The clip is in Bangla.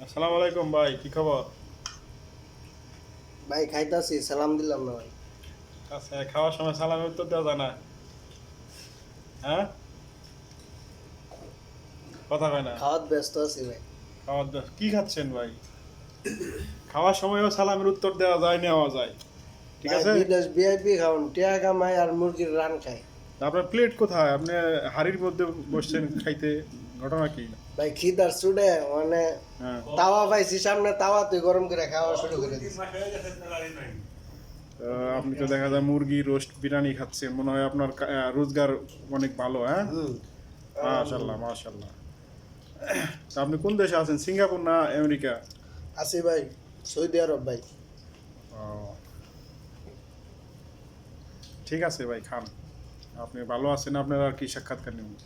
আসসালামু আলাইকুম ভাই, কি খবর? ভাই খাইতাছি, সালাম দিলাম না ভাই। আচ্ছা, খাওয়ার সময় সালামের উত্তর দেওয়া যায় না? হ্যাঁ, কথা কয় না। খাওয়াত ব্যস্ত আছি ভাই। কি খাচ্ছেন ভাই? খাওয়ার সময়ও সালামের উত্তর দেওয়া যায়, নেওয়া যায়, ঠিক ভাই আছে। বিদেশ ভিআইপি খাওন, টিয়া কামাই আর মুরগির রান খাই। আপনার প্লেট কোথায়? আপনি হাড়ির মধ্যে বসছেন খাইতে, ঘটনা কি? ভাই খিদার চুড়ে মানে হ্যাঁ, তাওয়া পাইছি সামনে, তাওয়া তুই গরম করে খাওয়া শুরু করে দিছি। তো আপনি তো দেখা যায় মুরগি রোস্ট বিরিয়ানি খাচ্ছেন, মনে হয় আপনার রোজগার অনেক ভালো, হ্যাঁ। হুম। মাশাল্লাহ মাশাল্লাহ। তা আপনি কোন দেশে আছেন, সিঙ্গাপুর না আমেরিকা? আছি ভাই, সৌদি আরব ভাই। ও, ঠিক আছে ভাই, খান। আপনি ভালো আছেন, আপনার আর কি সাক্ষাৎকার নেবেন?